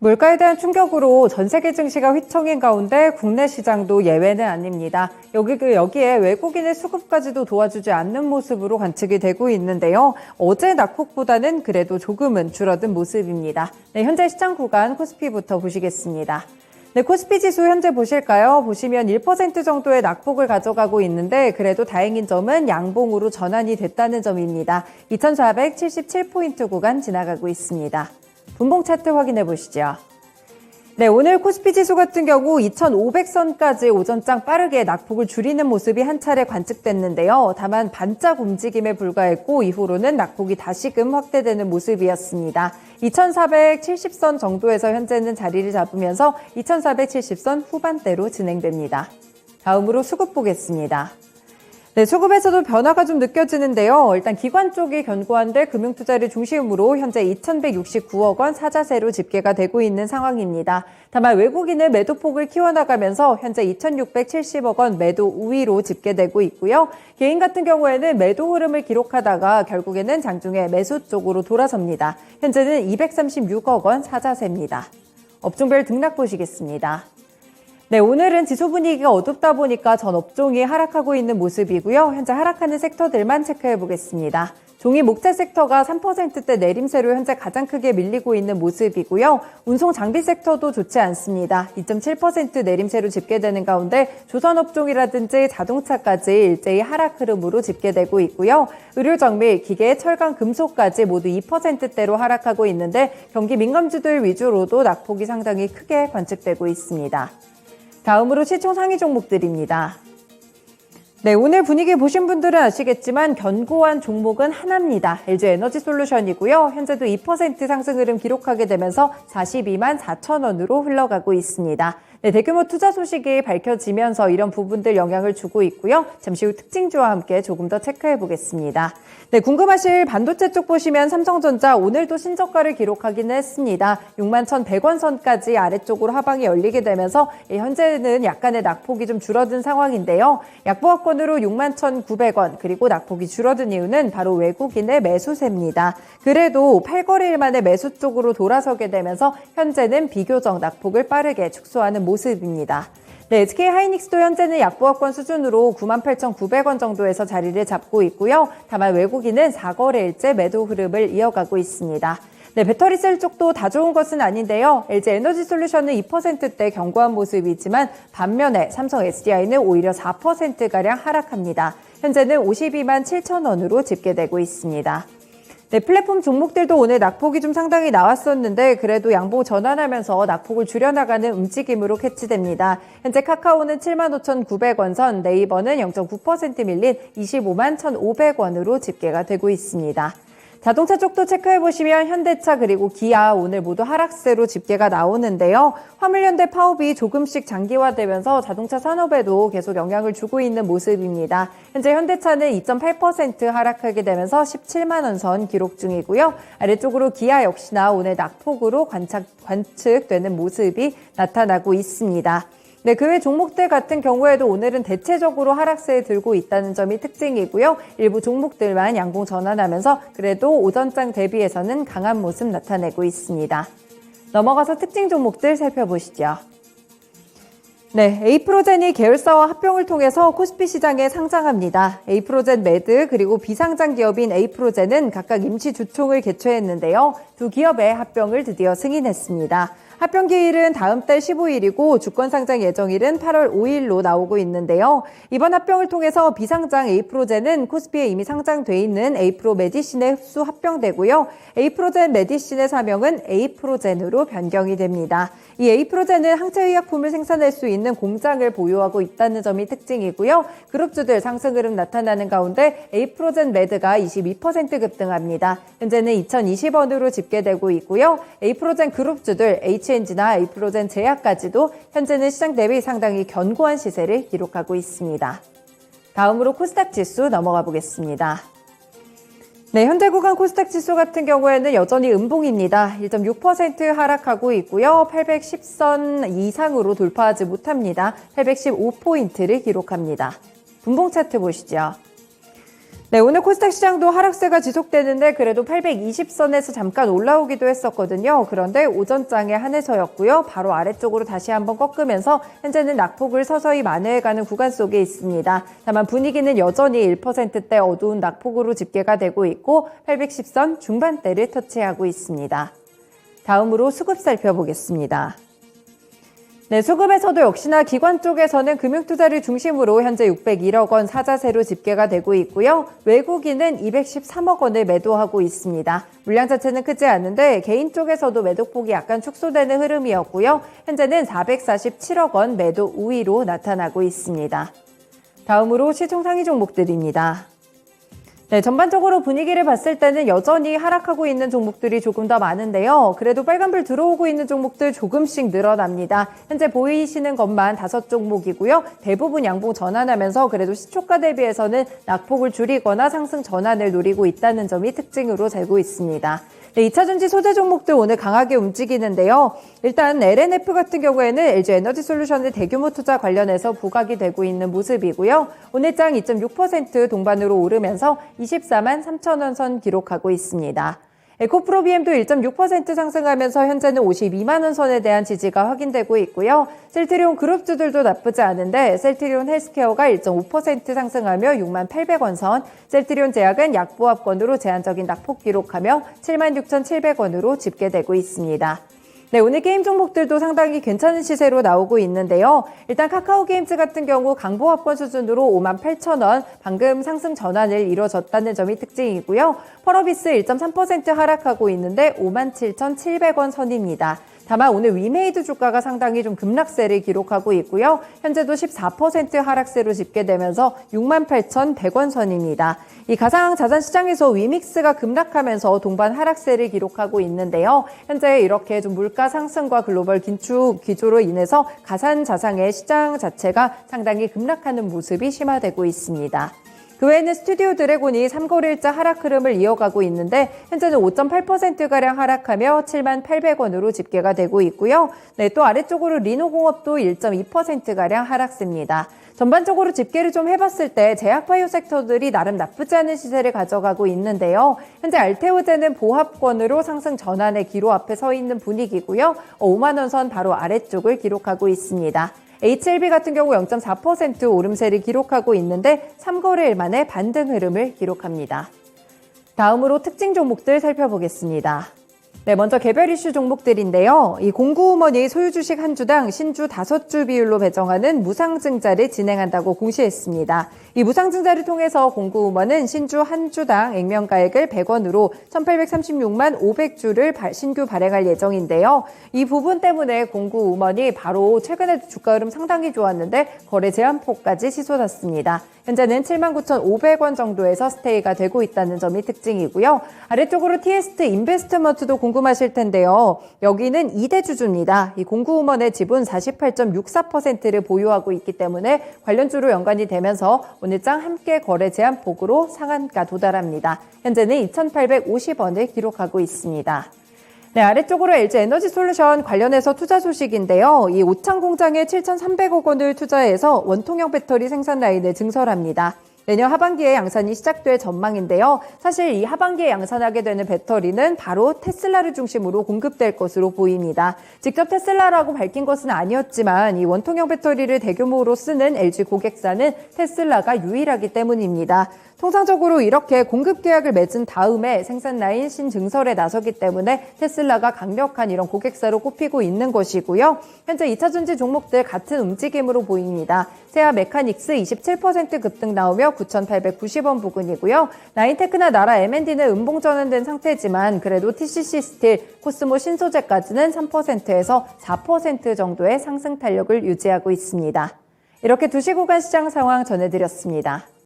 물가에 대한 충격으로 전 세계 증시가 휘청인 가운데 국내 시장도 예외는 아닙니다. 여기에 외국인의 수급까지도 도와주지 않는 모습으로 관측이 되고 있는데요. 어제 낙폭보다는 그래도 조금은 줄어든 모습입니다. 네, 현재 시장 구간 코스피부터 보시겠습니다. 네, 코스피 지수 현재 보실까요? 보시면 1% 정도의 낙폭을 가져가고 있는데 그래도 다행인 점은 양봉으로 전환이 됐다는 점입니다. 2477포인트 구간 지나가고 있습니다. 분봉 차트 확인해 보시죠. 네, 오늘 코스피 지수 같은 경우 2500선까지 오전장 빠르게 낙폭을 줄이는 모습이 한 차례 관측됐는데요. 다만 반짝 움직임에 불과했고 이후로는 낙폭이 다시금 확대되는 모습이었습니다. 2470선 정도에서 현재는 자리를 잡으면서 2470선 후반대로 진행됩니다. 다음으로 수급 보겠습니다. 네, 수급에서도 변화가 좀 느껴지는데요. 일단 기관 쪽이 견고한데 금융투자를 중심으로 현재 2169억 원 사자세로 집계가 되고 있는 상황입니다. 다만 외국인의 매도폭을 키워나가면서 현재 2670억 원 매도 우위로 집계되고 있고요. 개인 같은 경우에는 매도 흐름을 기록하다가 결국에는 장중에 매수 쪽으로 돌아섭니다. 현재는 236억 원 사자세입니다. 업종별 등락 보시겠습니다. 네, 오늘은 지수 분위기가 어둡다 보니까 전 업종이 하락하고 있는 모습이고요. 현재 하락하는 섹터들만 체크해 보겠습니다. 종이 목재 섹터가 3%대 내림세로 현재 가장 크게 밀리고 있는 모습이고요. 운송 장비 섹터도 좋지 않습니다. 2.7% 내림세로 집계되는 가운데 조선업종이라든지 자동차까지 일제히 하락 흐름으로 집계되고 있고요. 의료정밀, 기계, 철강, 금속까지 모두 2%대로 하락하고 있는데 경기 민감주들 위주로도 낙폭이 상당히 크게 관측되고 있습니다. 다음으로 시총 상위 종목들입니다. 네, 오늘 분위기 보신 분들은 아시겠지만 견고한 종목은 하나입니다. LG에너지솔루션이고요. 현재도 2% 상승 흐름 기록하게 되면서 42만 4천 원으로 흘러가고 있습니다. 네, 대규모 투자 소식이 밝혀지면서 이런 부분들 영향을 주고 있고요. 잠시 후 특징주와 함께 조금 더 체크해 보겠습니다. 네, 궁금하실 반도체 쪽 보시면 삼성전자 오늘도 신저가를 기록하기는 했습니다. 61,100원 선까지 아래쪽으로 하방이 열리게 되면서 현재는 약간의 낙폭이 좀 줄어든 상황인데요. 약보합권으로 61,900원 그리고 낙폭이 줄어든 이유는 바로 외국인의 매수세입니다. 그래도 8거래일 만에 매수 쪽으로 돌아서게 되면서 현재는 비교적 낙폭을 빠르게 축소하는 모습입니다. 네, SK하이닉스도 현재는 약보합권 수준으로 98,900원 정도에서 자리를 잡고 있고요. 다만 외국인은 4거래일째 매도 흐름을 이어가고 있습니다. 네, 배터리셀 쪽도 다 좋은 것은 아닌데요. LG에너지솔루션은 2%대 견고한 모습이지만 반면에 삼성 SDI는 오히려 4%가량 하락합니다. 현재는 52만 7천 원으로 집계되고 있습니다. 네, 플랫폼 종목들도 오늘 낙폭이 좀 상당히 나왔었는데 그래도 양보 전환하면서 낙폭을 줄여나가는 움직임으로 캐치됩니다. 현재 카카오는 75,900원 선, 네이버는 0.9% 밀린 25만 1,500원으로 집계가 되고 있습니다. 자동차 쪽도 체크해보시면 현대차 그리고 기아 오늘 모두 하락세로 집계가 나오는데요. 화물연대 파업이 조금씩 장기화되면서 자동차 산업에도 계속 영향을 주고 있는 모습입니다. 현재 현대차는 2.8% 하락하게 되면서 17만 원 선 기록 중이고요. 아래쪽으로 기아 역시나 오늘 낙폭으로 관측되는 모습이 나타나고 있습니다. 네, 그 외 종목들 같은 경우에도 오늘은 대체적으로 하락세에 들고 있다는 점이 특징이고요. 일부 종목들만 양봉 전환하면서 그래도 오전장 대비해서는 강한 모습 나타내고 있습니다. 넘어가서 특징 종목들 살펴보시죠. 네, 에이프로젠이 계열사와 합병을 통해서 코스피 시장에 상장합니다. 에이프로젠 매드 그리고 비상장 기업인 에이프로젠은 각각 임시 주총을 개최했는데요. 두 기업의 합병을 드디어 승인했습니다. 합병 기일은 다음 달 15일이고 주권 상장 예정일은 8월 5일로 나오고 있는데요. 이번 합병을 통해서 비상장 에이프로젠은 코스피에 이미 상장돼 있는 에이프로 메디신에 흡수 합병되고요. 에이프로젠 메디신의 사명은 에이프로젠으로 변경이 됩니다. 이 에이프로젠은 항체의약품을 생산할 수 있는 공장을 보유하고 있다는 점이 특징이고요. 그룹주들 상승 흐름 나타나는 가운데 에이프로젠 매드가 22% 급등합니다. 현재는 2,020원으로 집계되고 있고요. 에이프로젠 그룹주들 H&G나 에이프로젠 제약까지도 현재는 시장 대비 상당히 견고한 시세를 기록하고 있습니다. 다음으로 코스닥 지수 넘어가 보겠습니다. 네, 현재 구간 코스닥 지수 같은 경우에는 여전히 음봉입니다. 1.6% 하락하고 있고요. 810선 이상으로 돌파하지 못합니다. 815포인트를 기록합니다. 분봉 차트 보시죠. 네, 오늘 코스닥 시장도 하락세가 지속되는데 그래도 820선에서 잠깐 올라오기도 했었거든요. 그런데 오전장에 한해서였고요. 바로 아래쪽으로 다시 한번 꺾으면서 현재는 낙폭을 서서히 만회해가는 구간 속에 있습니다. 다만 분위기는 여전히 1%대 어두운 낙폭으로 집계가 되고 있고 810선 중반대를 터치하고 있습니다. 다음으로 수급 살펴보겠습니다. 네, 수급에서도 역시나 기관 쪽에서는 금융투자를 중심으로 현재 601억 원 사자세로 집계가 되고 있고요. 외국인은 213억 원을 매도하고 있습니다. 물량 자체는 크지 않은데 개인 쪽에서도 매도폭이 약간 축소되는 흐름이었고요. 현재는 447억 원 매도 우위로 나타나고 있습니다. 다음으로 시총 상위 종목들입니다. 네, 전반적으로 분위기를 봤을 때는 여전히 하락하고 있는 종목들이 조금 더 많은데요. 그래도 빨간불 들어오고 있는 종목들 조금씩 늘어납니다. 현재 보이시는 것만 5종목이고요. 대부분 양봉 전환하면서 그래도 시초가 대비해서는 낙폭을 줄이거나 상승 전환을 노리고 있다는 점이 특징으로 되고 있습니다. 네, 2차전지 소재 종목들 오늘 강하게 움직이는데요. 일단 LNF 같은 경우에는 LG에너지솔루션의 대규모 투자 관련해서 부각이 되고 있는 모습이고요. 오늘 장 2.6% 동반으로 오르면서 24만 3천 원 선 기록하고 있습니다. 에코프로비엠도 1.6% 상승하면서 현재는 52만 원 선에 대한 지지가 확인되고 있고요. 셀트리온 그룹주들도 나쁘지 않은데 셀트리온 헬스케어가 1.5% 상승하며 6만 800원 선, 셀트리온 제약은 약보합권으로 제한적인 낙폭 기록하며 7만 6,700원으로 집계되고 있습니다. 네, 오늘 게임 종목들도 상당히 괜찮은 시세로 나오고 있는데요. 일단 카카오게임즈 같은 경우 강보합권 수준으로 5만 8천 원, 방금 상승 전환을 이뤄졌다는 점이 특징이고요. 펄어비스 1.3% 하락하고 있는데 5만 7,700원 선입니다. 다만 오늘 위메이드 주가가 상당히 좀 급락세를 기록하고 있고요. 현재도 14% 하락세로 집계되면서 68,100원 선입니다. 이 가상 자산 시장에서 위믹스가 급락하면서 동반 하락세를 기록하고 있는데요. 현재 이렇게 좀 물가 상승과 글로벌 긴축 기조로 인해서 가상 자산의 시장 자체가 상당히 급락하는 모습이 심화되고 있습니다. 그 외에는 스튜디오 드래곤이 3거래일자 하락 흐름을 이어가고 있는데 현재는 5.8%가량 하락하며 7만 800원으로 집계가 되고 있고요. 네, 또 아래쪽으로 리노공업도 1.2%가량 하락세입니다. 전반적으로 집계를 좀 해봤을 때 제약바이오 섹터들이 나름 나쁘지 않은 시세를 가져가고 있는데요. 현재 알테오제는 보합권으로 상승 전환의 기로 앞에 서 있는 분위기고요. 5만 원 선 바로 아래쪽을 기록하고 있습니다. HLB 같은 경우 0.4% 오름세를 기록하고 있는데 3거래일 만에 반등 흐름을 기록합니다. 다음으로 특징 종목들 살펴보겠습니다. 네, 먼저 개별 이슈 종목들인데요. 이 공구음원이 소유 주식 한 주당 신주 5주 비율로 배정하는 무상증자를 진행한다고 공시했습니다. 이 무상증자를 통해서 공구음원은 신주 한 주당 액면가액을 100원으로 1,836만 500주를 신규 발행할 예정인데요. 이 부분 때문에 공구음원이 바로 최근에 주가 흐름 상당히 좋았는데 거래 제한폭까지 치솟았습니다. 현재는 79,500원 정도에서 스테이가 되고 있다는 점이 특징이고요. 아래쪽으로 TST 인베스트먼트도 궁금하실 텐데요. 여기는 2대 주주입니다. 이 공구음원의 지분 48.64%를 보유하고 있기 때문에 관련주로 연관이 되면서 오늘장 함께 거래 제한폭으로 상한가 도달합니다. 현재는 2,850원을 기록하고 있습니다. 네, 아래쪽으로 LG에너지솔루션 관련해서 투자 소식인데요. 이 오창 공장에 7,300억 원을 투자해서 원통형 배터리 생산 라인을 증설합니다. 내년 하반기에 양산이 시작될 전망인데요. 사실 이 하반기에 양산하게 되는 배터리는 바로 테슬라를 중심으로 공급될 것으로 보입니다. 직접 테슬라라고 밝힌 것은 아니었지만 이 원통형 배터리를 대규모로 쓰는 LG 고객사는 테슬라가 유일하기 때문입니다. 통상적으로 이렇게 공급 계약을 맺은 다음에 생산 라인 신증설에 나서기 때문에 테슬라가 강력한 이런 고객사로 꼽히고 있는 것이고요. 현재 2차전지 종목들 같은 움직임으로 보입니다. 세아 메카닉스 27% 급등 나오며 9,890원 부근이고요. 나인테크나 나라 M&D는 음봉 전환된 상태지만 그래도 TCC 스틸, 코스모 신소재까지는 3%에서 4% 정도의 상승 탄력을 유지하고 있습니다. 이렇게 2시 구간 시장 상황 전해드렸습니다.